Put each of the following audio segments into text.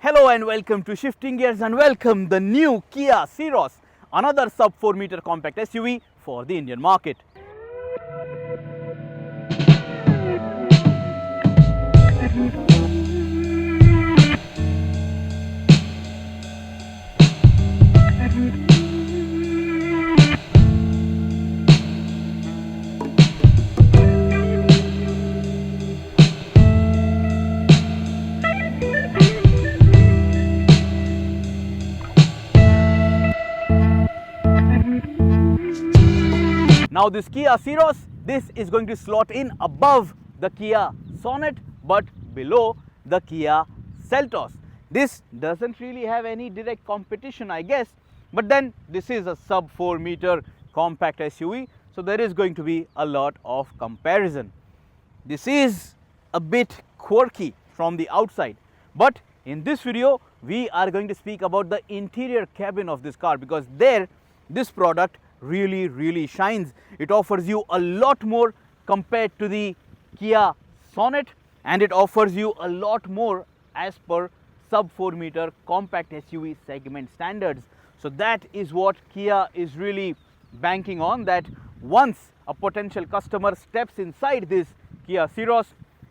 Hello and welcome to Shifting Gears and welcome the new Kia Syros, another sub 4 meter compact SUV for the Indian market. Now this Kia Syros, this is going to slot in above the Kia Sonet but below the Kia Seltos. This doesn't really have any direct competition, I guess, but then this is a sub 4 meter compact SUV, so there is going to be a lot of comparison. This is a bit quirky from the outside, but in this video we are going to speak about the interior cabin of this car, because there this product really shines. It offers you a lot more compared to the Kia Sonet, and it offers you a lot more as per sub 4 meter compact SUV segment standards. So that is what Kia is really banking on, that once a potential customer steps inside this Kia Syros,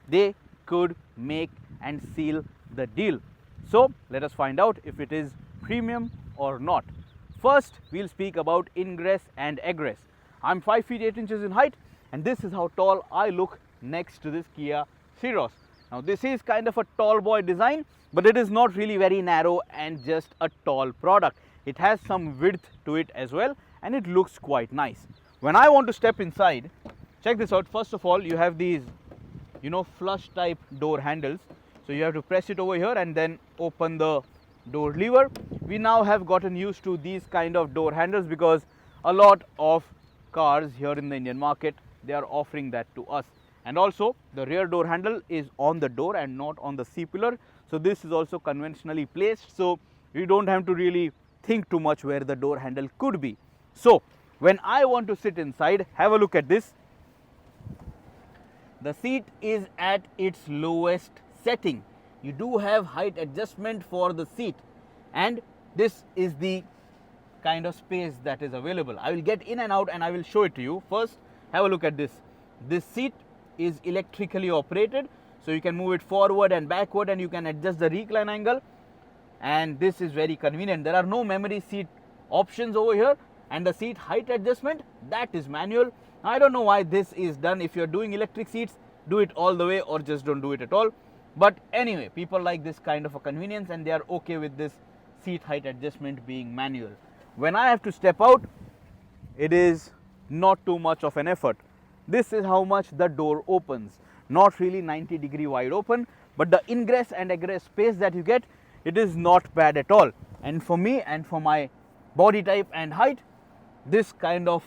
they could make and seal the deal. So let us find out if it is premium or not. First, we'll speak about ingress and egress. I'm 5 feet 8 inches in height, and this is how tall I look next to this Kia Syros. Now this is kind of a tall boy design, but it is not really very narrow and just a tall product. It has some width to it as well, and it looks quite nice. When I want to step inside, check this out. First of all, you have these, flush type door handles. So you have to press it over here and then open the door lever. We now have gotten used to these kind of door handles because a lot of cars here in the Indian market, they are offering that to us. And also the rear door handle is on the door and not on the C-pillar. So this is also conventionally placed, so you don't have to really think too much where the door handle could be. So when I want to sit inside, have a look at this. The seat is at its lowest setting. You do have height adjustment for the seat, and this is the kind of space that is available. I will get in and out and I will show it to you. First, have a look at this. This seat is electrically operated, so you can move it forward and backward, and you can adjust the recline angle, and this is very convenient. There are no memory seat options over here, and the seat height adjustment, that is manual. I don't know why this is done. If you're doing electric seats, do it all the way or just don't do it at all. But anyway, people like this kind of a convenience and they are okay with this seat height adjustment being manual. When I have to step out, it is not too much of an effort. This is how much the door opens. Not really 90-degree wide open, but the ingress and egress space that you get, it is not bad at all. And for me and for my body type and height, this kind of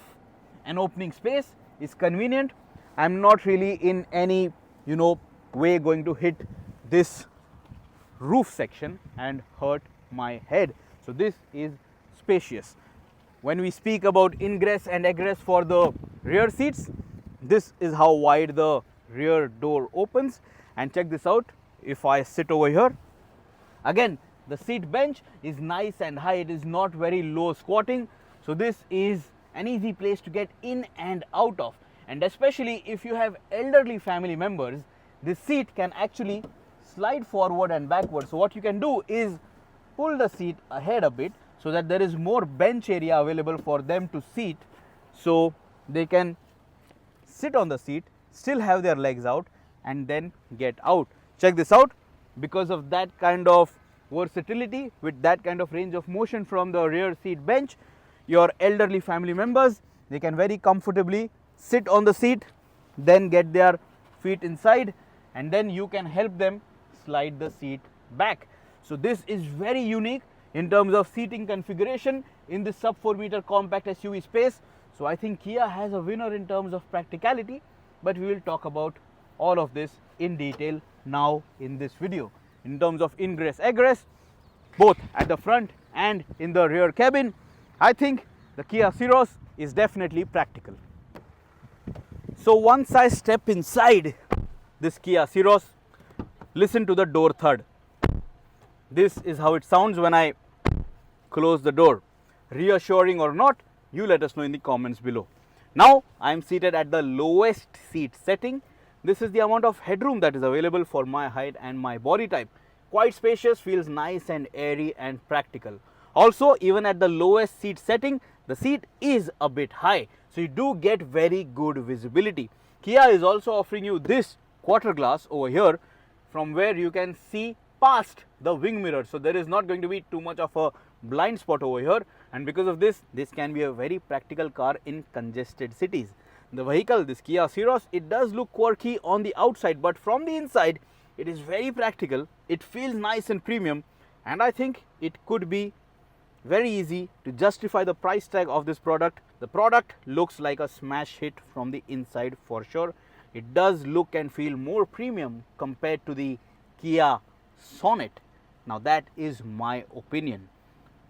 an opening space is convenient. I'm not really in any, way going to hit this roof section and hurt my head. So this is spacious. When we speak about ingress and egress for the rear seats, this is how wide the rear door opens. And check this out. If I sit over here, again the seat bench is nice and high. It is not very low squatting, so this is an easy place to get in and out of. And especially if you have elderly family members, this seat can actually slide forward and backward. So what you can do is pull the seat ahead a bit so that there is more bench area available for them to sit, so they can sit on the seat, still have their legs out, and then get out. Check this out. Because of that kind of versatility, with that kind of range of motion from the rear seat bench, your elderly family members, they can very comfortably sit on the seat, then get their feet inside, and then you can help them slide the seat back. So this is very unique in terms of seating configuration in this sub 4 meter compact SUV space. So I think Kia has a winner in terms of practicality, but we will talk about all of this in detail now in this video. In terms of ingress egress, both at the front and in the rear cabin, I think the Kia Syros is definitely practical. So once I step inside this Kia Syros, listen to the door thud. This is how it sounds when I close the door. Reassuring or not, you let us know in the comments below. Now I am seated at the lowest seat setting. This is the amount of headroom that is available for my height and my body type. Quite spacious, feels nice and airy and practical. Also, even at the lowest seat setting, the seat is a bit high, so you do get very good visibility. Kia is also offering you this quarter glass over here, from where you can see past the wing mirror, so there is not going to be too much of a blind spot over here, and because of this can be a very practical car in congested cities. The vehicle, this Kia Syros, it does look quirky on the outside, but from the inside it is very practical. It feels nice and premium, and I think it could be very easy to justify the price tag of this product. The product looks like a smash hit from the inside for sure. It does look and feel more premium compared to the Kia Sonet. Now that is my opinion.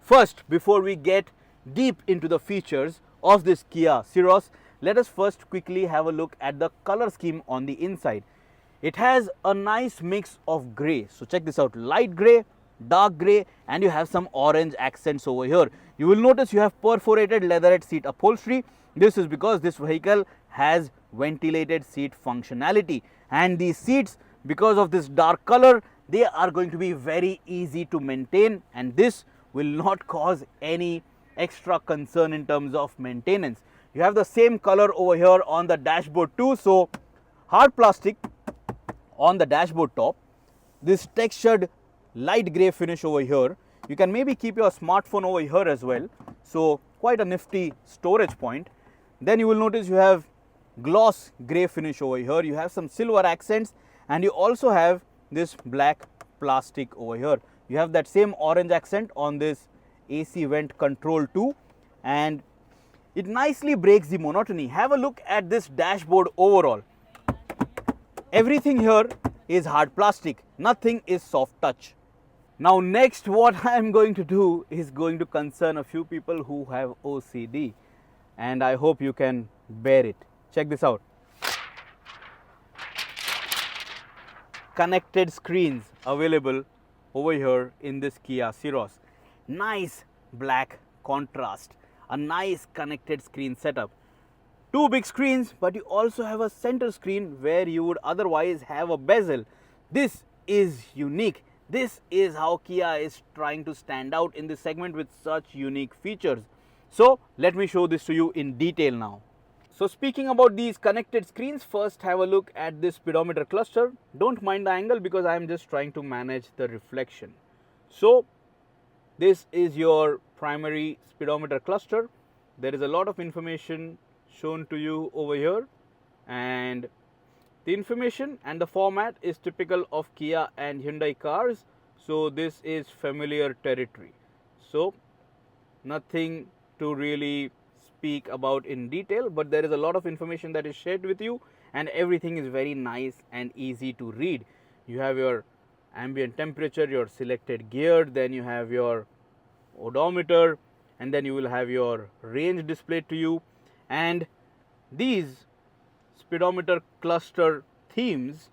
First, before we get deep into the features of this Kia Syros, let us first quickly have a look at the color scheme on the inside. It has a nice mix of grey. So check this out, light grey, dark grey, and you have some orange accents over here. You will notice you have perforated leatherette seat upholstery. This is because this vehicle has ventilated seat functionality, and these seats, because of this dark color, they are going to be very easy to maintain, and this will not cause any extra concern in terms of maintenance. You have the same color over here on the dashboard too, so hard plastic on the dashboard top, this textured light grey finish over here. You can maybe keep your smartphone over here as well, so quite a nifty storage point. Then you will notice you have gloss grey finish over here, you have some silver accents, and you also have this black plastic over here. You have that same orange accent on this AC vent control too, and it nicely breaks the monotony. Have a look at this dashboard overall. Everything here is hard plastic, nothing is soft touch. Now next, what I am going to do is going to concern a few people who have OCD, and I hope you can bear it. Check this out. Connected screens available over here in this Kia Syros. Nice black contrast, a nice connected screen setup. Two big screens, but you also have a center screen where you would otherwise have a bezel. This is unique. This is how Kia is trying to stand out in this segment with such unique features. So let me show this to you in detail now. So speaking about these connected screens, first have a look at this speedometer cluster. Don't mind the angle because I am just trying to manage the reflection. So this is your primary speedometer cluster. There is a lot of information shown to you over here, and the information and the format is typical of Kia and Hyundai cars, so this is familiar territory. So nothing to really speak about in detail, but there is a lot of information that is shared with you, and everything is very nice and easy to read. You have your ambient temperature, your selected gear, then you have your odometer, and then you will have your range displayed to you. And these speedometer cluster themes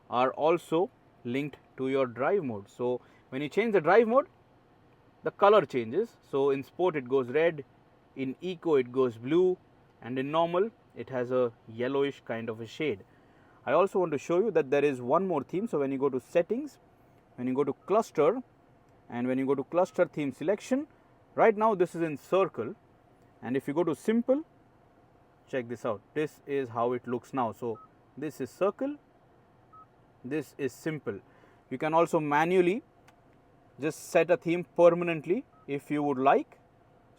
are also linked to your drive mode. So when you change the drive mode, the color changes. So in sport it goes red, in eco it goes blue, and in normal it has a yellowish kind of a shade. I also want to show you that there is one more theme. So when you go to settings, when you go to cluster, and when you go to cluster theme selection, right now this is in circle, and if you go to simple, check this out, this is how it looks now. So this is circle, this is simple. You can also manually just set a theme permanently if you would like,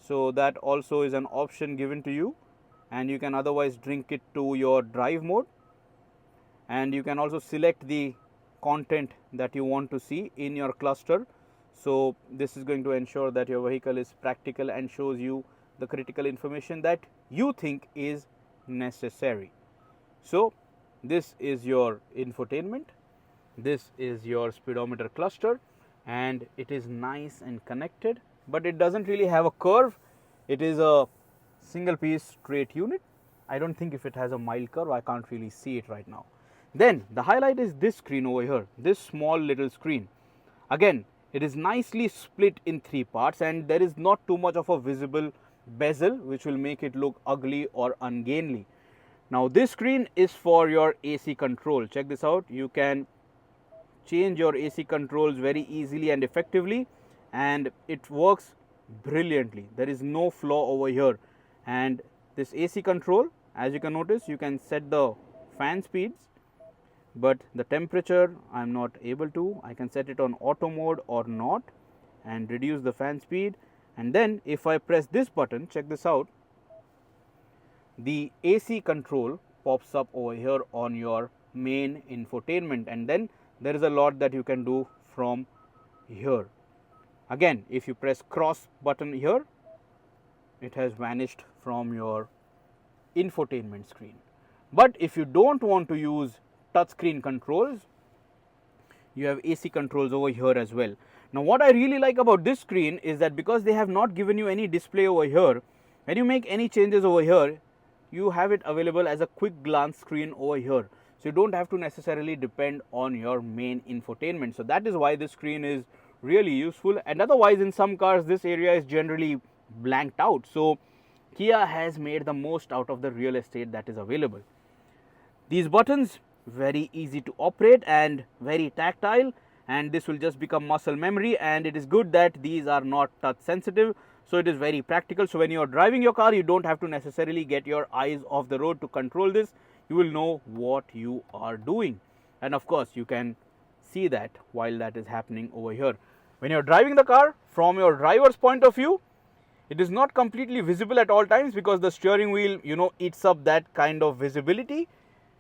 so that also is an option given to you, and you can otherwise link it to your drive mode, and you can also select the content that you want to see in your cluster. So this is going to ensure that your vehicle is practical and shows you the critical information that you think is necessary. So this is your infotainment, this is your speedometer cluster, and it is nice and connected, but it doesn't really have a curve. It is a single piece straight unit. I don't think if it has a mild curve, I can't really see it right now. Then the highlight is this screen over here, this small little screen. Again, It is nicely split in 3 parts, and there is not too much of a visible bezel which will make it look ugly or ungainly. Now this screen is for your AC control. Check this out. You can change your AC controls very easily and effectively, and it works brilliantly. There is no flaw over here. And this AC control, as you can notice, you can set the fan speeds, but the temperature I am not able to. I can set it on auto mode or not and reduce the fan speed. And then if I press this button, check this out, the AC control pops up over here on your main infotainment, and then there is a lot that you can do from here. Again, if you press cross button here, it has vanished from your infotainment screen. But if you don't want to use touchscreen controls, you have AC controls over here as well. Now what I really like about this screen is that because they have not given you any display over here, when you make any changes over here, you have it available as a quick glance screen over here. So you don't have to necessarily depend on your main infotainment. So that is why this screen is really useful, and otherwise in some cars this area is generally blanked out. So Kia has made the most out of the real estate that is available. These buttons, very easy to operate and very tactile, and this will just become muscle memory, and it is good that these are not touch sensitive. So it is very practical. So when you are driving your car, you don't have to necessarily get your eyes off the road to control this. You will know what you are doing, and of course you can see that while that is happening over here. When you are driving the car, from your driver's point of view, it is not completely visible at all times because the steering wheel, eats up that kind of visibility,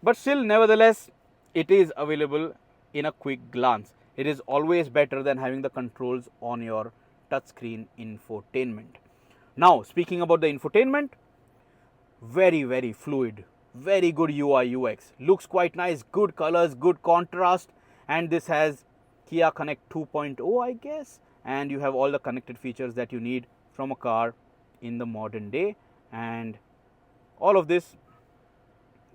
but still nevertheless it is available in a quick glance. It is always better than having the controls on your touchscreen infotainment. Now speaking about the infotainment, very fluid, very good UI UX, looks quite nice, good colors, good contrast, and this has Kia Connect 2.0 I guess, and you have all the connected features that you need from a car in the modern day, and all of this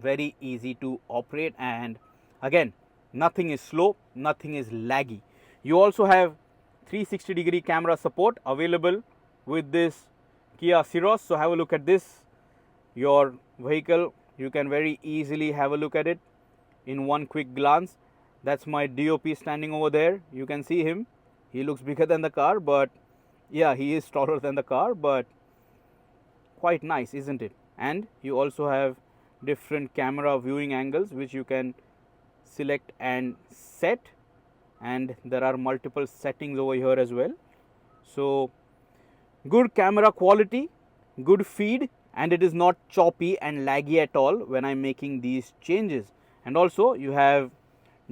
very easy to operate, and again nothing is slow, nothing is laggy. You also have 360-degree camera support available with this Kia Syros. So have a look at this, your vehicle, you can very easily have a look at it in one quick glance. That's my DOP standing over there. You can see him. He looks bigger than the car, but yeah, he is taller than the car, but quite nice, isn't it? And you also have different camera viewing angles which you can select and set, and there are multiple settings over here as well. So good camera quality, good feed, and it is not choppy and laggy at all when I'm making these changes. And also you have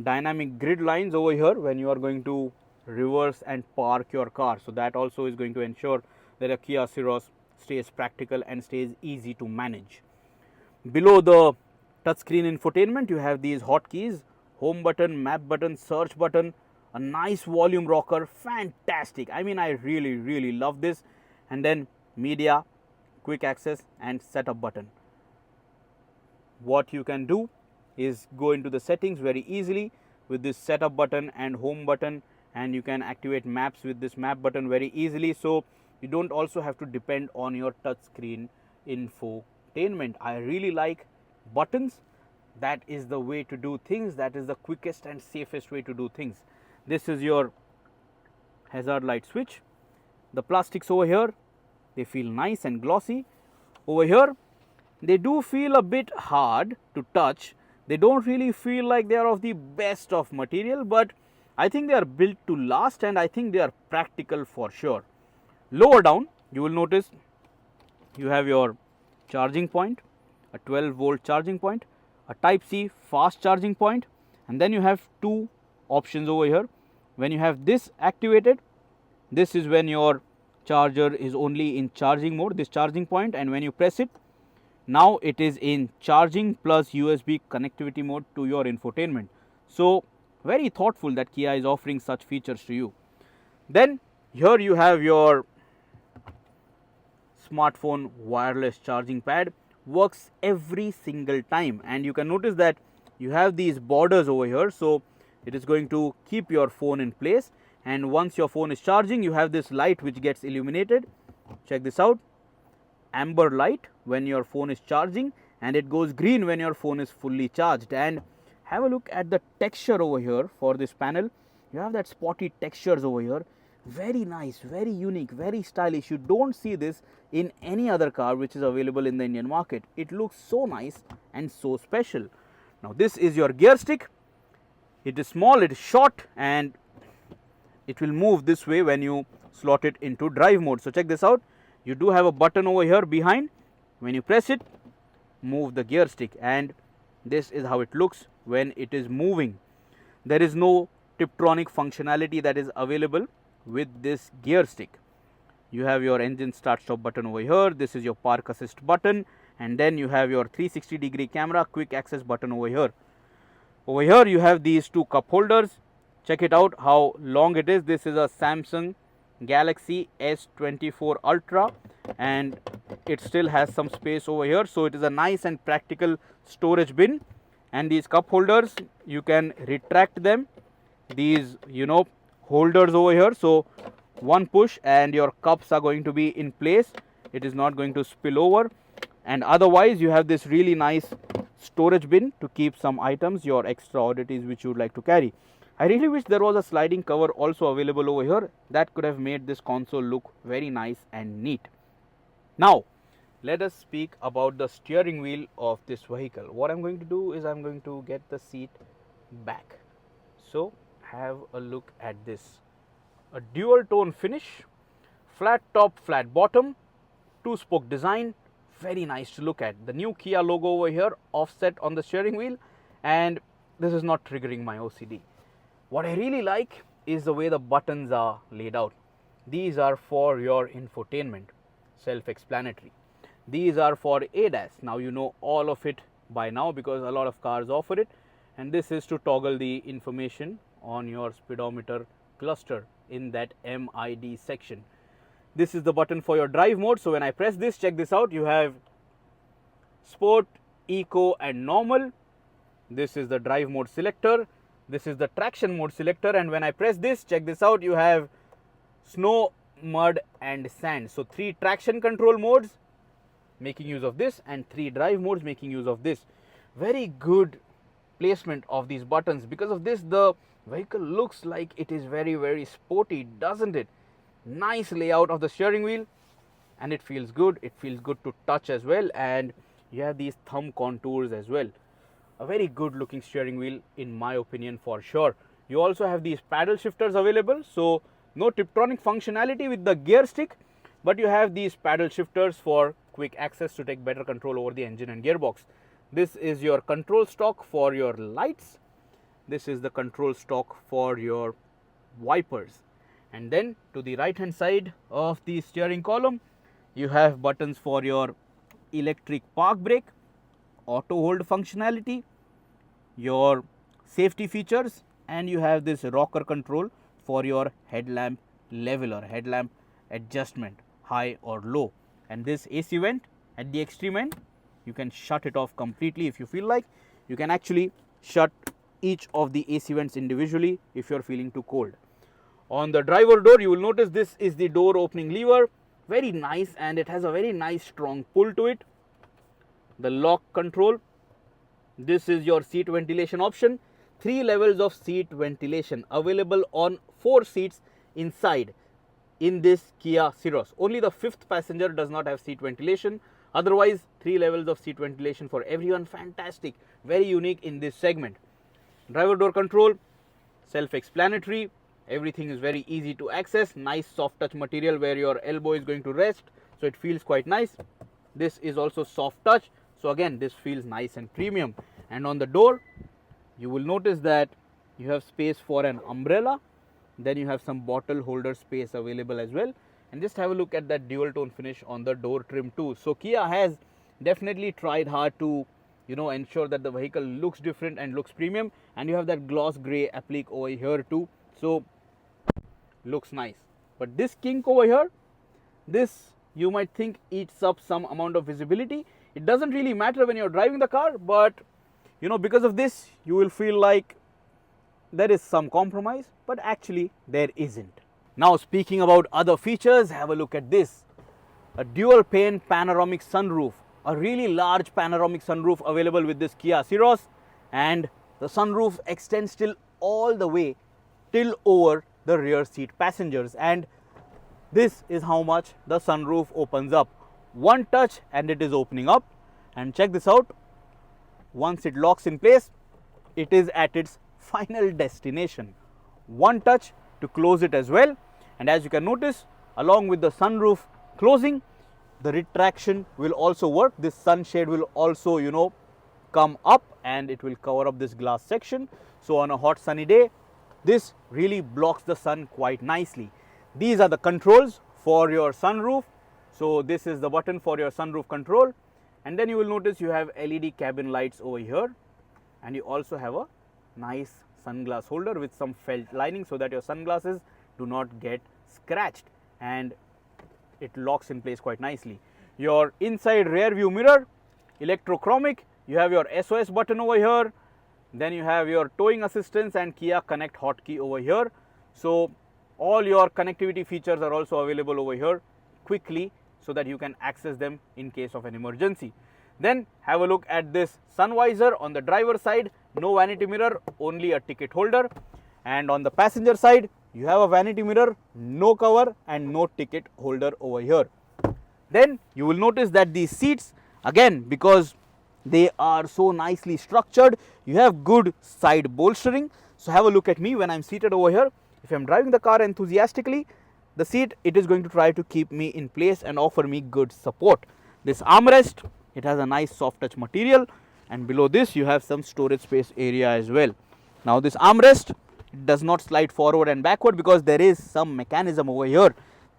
dynamic grid lines over here when you are going to reverse and park your car. So that also is going to ensure that a Kia Syros stays practical and stays easy to manage. Below the touchscreen infotainment, you have these hotkeys: home button, map button, search button, a nice volume rocker, fantastic. I mean, I really love this. And then media, quick access, and setup button. What you can do is go into the settings very easily with this setup button and home button, and you can activate maps with this map button very easily. So you don't also have to depend on your touchscreen infotainment. I really like buttons. That is the way to do things. That is the quickest and safest way to do things. This is your hazard light switch. The plastics over here, they feel nice and glossy. Over here, they do feel a bit hard to touch. They don't really feel like they are of the best of material, but I think they are built to last, and I think they are practical for sure. Lower down, you will notice you have your charging point, a 12-volt charging point, a Type-C fast charging point, and then you have two options over here. When you have this activated, this is when your charger is only in charging mode, this charging point, and when you press it, now it is in charging plus USB connectivity mode to your infotainment. So very thoughtful that Kia is offering such features to you. Then here you have your smartphone wireless charging pad, works every single time, and you can notice that you have these borders over here, so it is going to keep your phone in place, and once your phone is charging, you have this light which gets illuminated. Check this out, amber light when your phone is charging, and it goes green when your phone is fully charged. And have a look at the texture over here for this panel. You have that spotty textures over here, very nice, very unique, very stylish. You don't see this in any other car which is available in the Indian market. It looks so nice and so special. Now this is your gear stick. It is small, it is short, and it will move this way when you slot it into drive mode. So check this out, you do have a button over here behind. When you press it, move the gear stick, and this is how it looks when it is moving. There is no Tiptronic functionality that is available with this gear stick. You have your engine start stop button over here. This is your park assist button, and then you have your 360-degree camera quick access button over here. Over here you have these two cup holders. Check it out how long it is. This is a Samsung Galaxy S24 Ultra, and it still has some space over here, so it is a nice and practical storage bin. And these cup holders, you can retract them, these holders over here, so one push and your cups are going to be in place. It is not going to spill over, and otherwise you have this really nice storage bin to keep some items, your extra oddities which you would like to carry. I really wish there was a sliding cover also available over here. That could have made this console look very nice and neat. Now let us speak about the steering wheel of this vehicle. What I'm going to do is I'm going to get the seat back. So have a look at this. A dual tone finish, flat top, flat bottom, two spoke design, very nice to look at. The new Kia logo over here offset on the steering wheel, and this is not triggering my OCD. What I really like is the way the buttons are laid out. These are for your infotainment, self-explanatory. These are for ADAS. Now you know all of it by now because a lot of cars offer it, and this is to toggle the information on your speedometer cluster in that MID section. This is the button for your drive mode. So when I press this, check this out, you have sport, eco and normal. This is the drive mode selector. This is the traction mode selector, and when I press this, check this out, you have snow, mud and sand. So 3 traction control modes making use of this, and 3 drive modes making use of this. Very good placement of these buttons. Because of this, the vehicle looks like it is very, very sporty, doesn't it? Nice layout of the steering wheel, and it feels good. It feels good to touch as well, and you have these thumb contours as well. A very good looking steering wheel in my opinion, for sure. You also have these paddle shifters available, so no Tiptronic functionality with the gear stick, but you have these paddle shifters for quick access to take better control over the engine and gearbox. This is your control stalk for your lights. This is the control stalk for your wipers. And then to the right hand side of the steering column, you have buttons for your electric park brake, auto hold functionality, your safety features, and you have this rocker control for your headlamp leveler, headlamp adjustment, high or low. And this AC vent at the extreme end, you can shut it off completely if you feel like. You can actually shut each of the AC vents individually if you are feeling too cold. On the driver door, you will notice this is the door opening lever, very nice, and it has a very nice strong pull to it. The lock control, this is your seat ventilation option. 3 levels of seat ventilation available on 4 seats inside in this Kia Syros. Only the 5th passenger does not have seat ventilation. Otherwise, 3 levels of seat ventilation for everyone. Fantastic, very unique in this segment. Driver door control, self-explanatory. Everything is very easy to access. Nice soft touch material where your elbow is going to rest, so it feels quite nice. This is also soft touch, so again this feels nice and premium. And on the door, you will notice that you have space for an umbrella. Then you have some bottle holder space available as well. And just have a look at that dual tone finish on the door trim too. So Kia has definitely tried hard to ensure that the vehicle looks different and looks premium. And you have that gloss grey applique over here too, so looks nice. But this kink over here, this you might think eats up some amount of visibility. It doesn't really matter when you're driving the car, but because of this you will feel like there is some compromise. but actually there isn't. Now speaking about other features, have a look at this. A dual pane panoramic sunroof, a really large panoramic sunroof available with this Kia Syros, and the sunroof extends till all the way till over the rear seat passengers, and this is how much the sunroof opens up. One touch and it is opening up, and check this out. Once it locks in place, it is at its final destination. One touch to close it as well, and as you can notice, along with the sunroof closing, the retraction will also work. This sunshade will also come up and it will cover up this glass section. So on a hot sunny day, this really blocks the sun quite nicely. These are the controls for your sunroof. So this is the button for your sunroof control, and then you will notice you have LED cabin lights over here, and you also have a nice sunglass holder with some felt lining so that your sunglasses do not get scratched, and it locks in place quite nicely. Your inside rear view mirror, electrochromic, you have your SOS button over here, then you have your towing assistance and Kia Connect hotkey over here. So all your connectivity features are also available over here quickly so that you can access them in case of an emergency. Then have a look at this sun visor on the driver side, no vanity mirror, only a ticket holder, and on the passenger side you have a vanity mirror, no cover and no ticket holder over here. Then you will notice that these seats, again, because they are so nicely structured, you have good side bolstering. So have a look at me when I am seated over here. If I am driving the car enthusiastically, the seat, it is going to try to keep me in place and offer me good support. This armrest, it has a nice soft touch material, and below this you have some storage space area as well. Now this armrest, it does not slide forward and backward because there is some mechanism over here.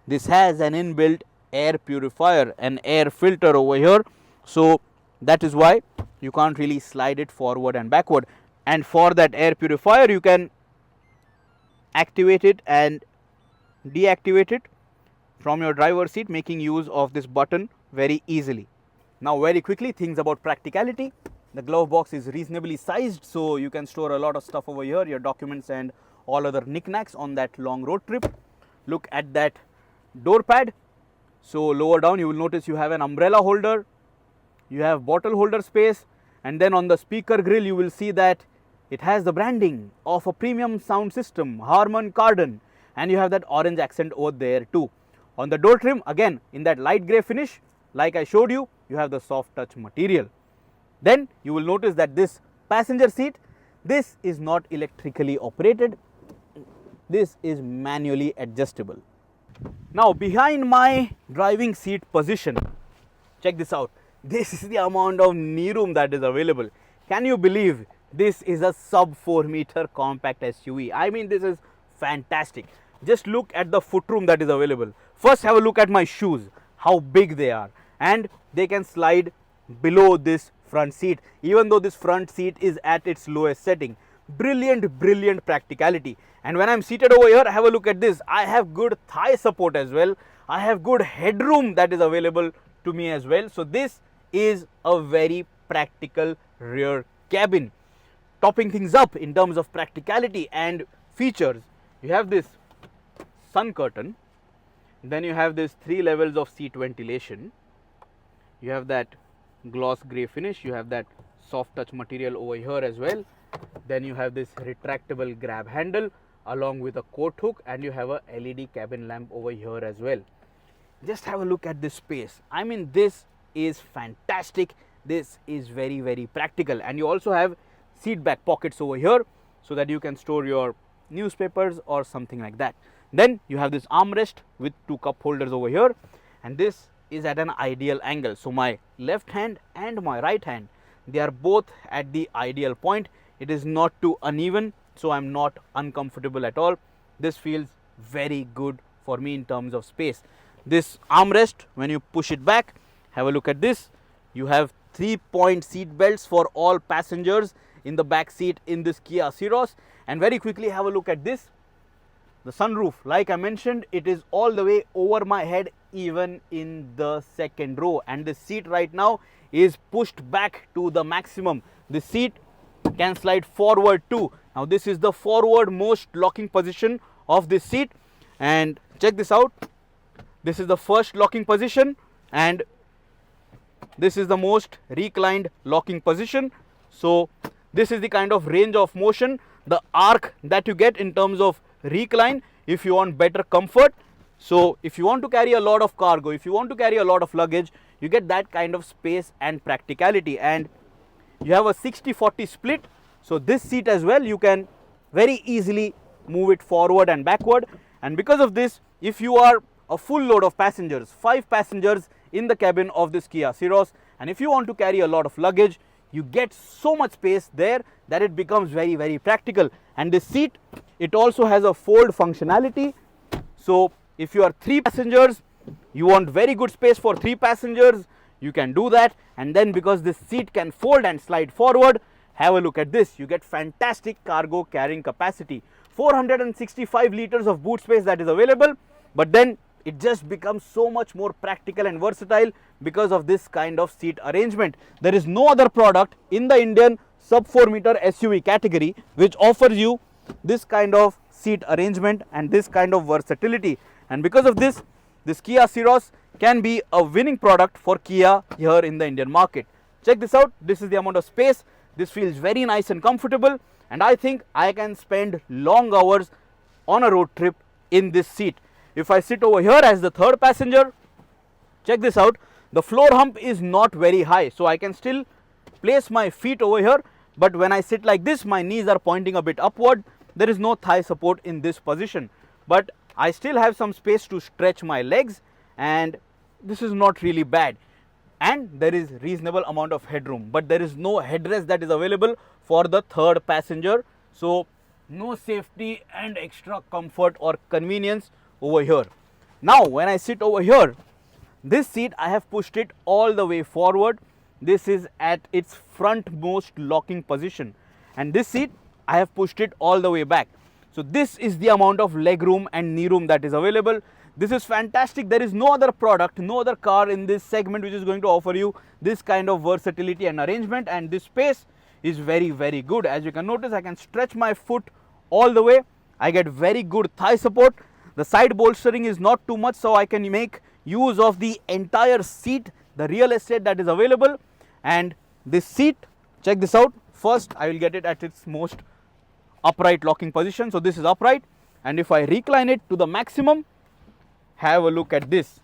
This has an inbuilt air purifier, an air filter over here, so that is why you can't really slide it forward and backward. And for that air purifier, you can activate it and deactivate it from your driver's seat, making use of this button very easily. Now very quickly, things about practicality. The glove box is reasonably sized, so you can store a lot of stuff over here, your documents and all other knickknacks on that long road trip. Look at that door pad. So lower down you will notice you have an umbrella holder, you have bottle holder space, and then on the speaker grill you will see that it has the branding of a premium sound system, Harman Kardon, and you have that orange accent over there too. On the door trim, again in that light grey finish, like I showed you, you have the soft touch material. Then you will notice that this passenger seat, this is not electrically operated, this is manually adjustable. Now behind my driving seat position, check this out. This is the amount of knee room that is available. Can you believe this is a sub 4 meter compact SUV? I mean, this is fantastic. Just look at the footroom that is available. First have a look at my shoes, how big they are, and they can slide below this front seat, even though this front seat is at its lowest setting. Brilliant practicality. And when I am seated over here, have a look at this. I have good thigh support as well. I have good headroom that is available to me as well. So this is a very practical rear cabin. Topping things up in terms of practicality and features, you have this sun curtain, then you have this 3 levels of seat ventilation, you have that gloss grey finish, you have that soft touch material over here as well, then you have this retractable grab handle along with a coat hook, and you have a LED cabin lamp over here as well. Just have a look at this space. I mean, this is fantastic. This is very practical, and you also have seat back pockets over here so that you can store your newspapers or something like that. Then you have this armrest with 2 cup holders over here, and this is at an ideal angle. So my left hand and my right hand, they are both at the ideal point. It is not too uneven, so I am not uncomfortable at all. This feels very good for me in terms of space. This armrest, when you push it back, have a look at this. You have 3-point seat belts for all passengers in the back seat in this Kia Syros. And very quickly have a look at this. The sunroof, like I mentioned, it is all the way over my head, even in the second row, and the seat right now is pushed back to the maximum. The seat can slide forward too. Now Now this is the forward most locking position of this seat, and check this out. This is the first locking position and this is the most reclined locking position. So this is the kind of range of motion, the arc that you get in terms of recline if you want better comfort. So if you want to carry a lot of cargo, if you want to carry a lot of luggage, you get that kind of space and practicality. And you have a 60-40 split. So this seat as well, you can very easily move it forward and backward. And because of this, if you are a full load of passengers, 5 passengers in the cabin of this Kia Syros, and if you want to carry a lot of luggage, you get so much space there that it becomes very, very practical. And this seat, it also has a fold functionality. So if you are 3 passengers, you want very good space for 3 passengers, you can do that. And then because this seat can fold and slide forward, have a look at this, you get fantastic cargo carrying capacity. 465 liters of boot space that is available, but then it just becomes so much more practical and versatile because of this kind of seat arrangement. There is no other product in the Indian sub 4 meter SUV category which offers you this kind of seat arrangement and this kind of versatility. And because of this, this Kia Syros can be a winning product for Kia here in the Indian market. Check this out. This is the amount of space. This feels very nice and comfortable, and I think I can spend long hours on a road trip in this seat. If I sit over here as the 3rd passenger, check this out. The floor hump is not very high, so I can still place my feet over here, but when I sit like this, my knees are pointing a bit upward. There is no thigh support in this position, but I still have some space to stretch my legs, and this is not really bad. And there is reasonable amount of headroom, but there is no headrest that is available for the 3rd passenger. So no safety and extra comfort or convenience over here. Now when I sit over here, this seat I have pushed it all the way forward. This is at its frontmost locking position, and this seat I have pushed it all the way back. So this is the amount of leg room and knee room that is available. This is fantastic. There is no other product, no other car in this segment which is going to offer you this kind of versatility and arrangement, and this space is very, very good. As you can notice, I can stretch my foot all the way. I get very good thigh support. The side bolstering is not too much, so I can make use of the entire seat, the real estate that is available. And this seat, check this out. First, I will get it at its most upright locking position. So this is upright, and if I recline it to the maximum, have a look at this.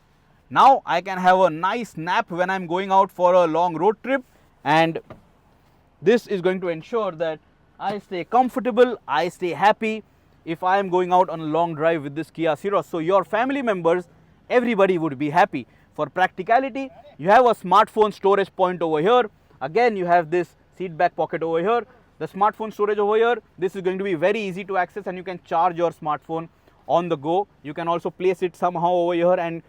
Now I can have a nice nap when I'm going out for a long road trip, and this is going to ensure that I stay comfortable, I stay happy if I am going out on a long drive with this Kia Syros. So your family members, everybody would be happy. For practicality, you have a smartphone storage point over here. Again, you have this seat back pocket over here, the smartphone storage over here. This is going to be very easy to access, and you can charge your smartphone on the go. You can also place it somehow over here and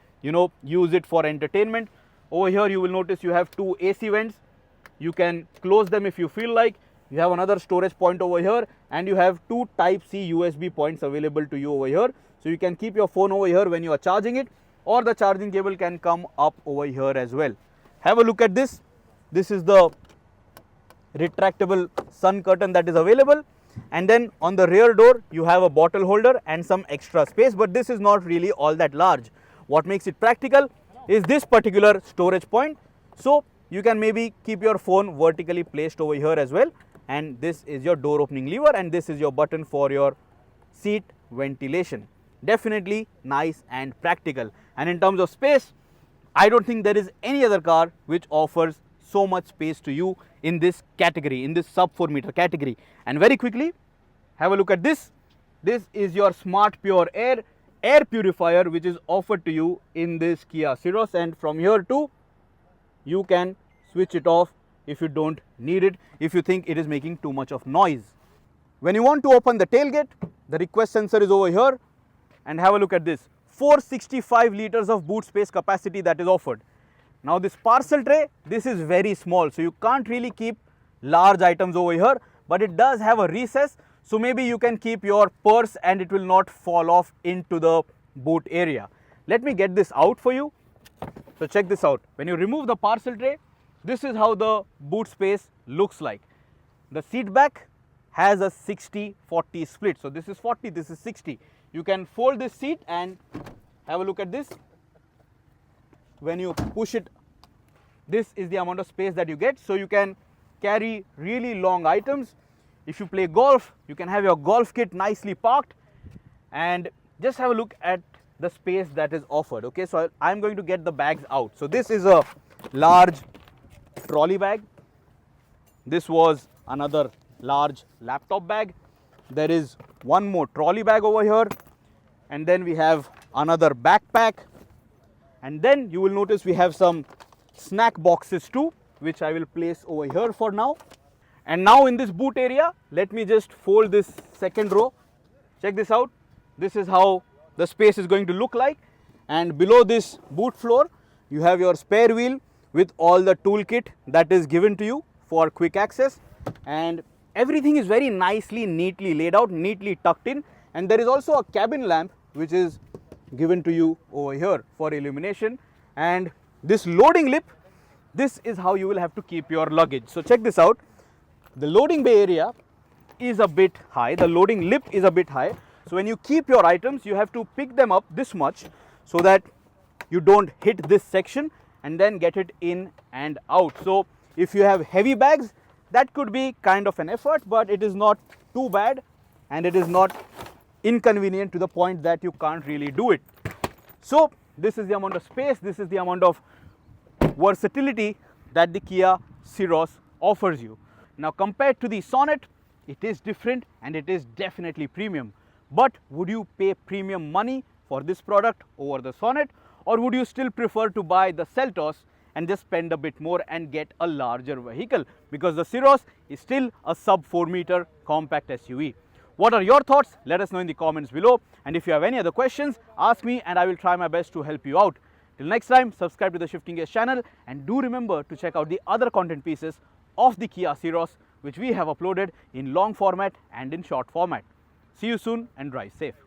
use it for entertainment. Over here you will notice you have 2 AC vents. You can close them if you feel like. You have another storage point over here, and you have 2 Type-C USB points available to you over here. So you can keep your phone over here when you are charging it, or the charging cable can come up over here as well. Have a look at this. This is the retractable sun curtain that is available, and then on the rear door you have a bottle holder and some extra space, but this is not really all that large. What makes it practical is this particular storage point. So you can maybe keep your phone vertically placed over here as well, and this is your door opening lever, and this is your button for your seat ventilation. Definitely nice and practical. And in terms of space, I don't think there is any other car which offers so much space to you in this category, in this sub 4 meter category. And very quickly, have a look at this. This is your Smart Pure air purifier which is offered to you in this Kia Syros, and from here too you can switch it off if you don't need it, if you think it is making too much of noise. When you want to open the tailgate, the request sensor is over here, and have a look at this. 465 liters of boot space capacity that is offered. Now this parcel tray, this is very small, so you can't really keep large items over here, but it does have a recess, so maybe you can keep your purse and it will not fall off into the boot area. Let me get this out for you. So check this out. When you remove the parcel tray, this is how the boot space looks like. The seat back has a 60-40 split. So this is 40, this is 60. You can fold this seat and have a look at this. When you push it, this is the amount of space that you get. So you can carry really long items. If you play golf, you can have your golf kit nicely parked, and just have a look at the space that is offered. Okay, so I'm going to get the bags out. So this is a large trolley bag. This was another large laptop bag. There is one more trolley bag over here, and then we have another backpack, and then you will notice we have some snack boxes too, which I will place over here for now. And now in this boot area, let me just fold this second row. Check this out. This is how the space is going to look like, and below this boot floor you have your spare wheel with all the toolkit that is given to you for quick access, and everything is very nicely, neatly laid out, neatly tucked in, and there is also a cabin lamp which is given to you over here for illumination. And this loading lip, this is how you will have to keep your luggage. So check this out. The loading bay area is a bit high, the loading lip is a bit high. So when you keep your items, you have to pick them up this much so that you don't hit this section and then get it in and out. So if you have heavy bags, that could be kind of an effort, but it is not too bad, and it is not inconvenient to the point that you can't really do it. So this is the amount of space, this is the amount of versatility that the Kia Syros offers you. Now compared to the Sonet, it is different and it is definitely premium. But would you pay premium money for this product over the Sonet, or would you still prefer to buy the Seltos and just spend a bit more and get a larger vehicle? Because the Syros is still a sub 4 meter compact SUV. What are your thoughts? Let us know in the comments below. And if you have any other questions, ask me and I will try my best to help you out. Till next time, subscribe to the Shifting Gears channel, and do remember to check out the other content pieces of the Kia Syros which we have uploaded in long format and in short format. See you soon and drive safe.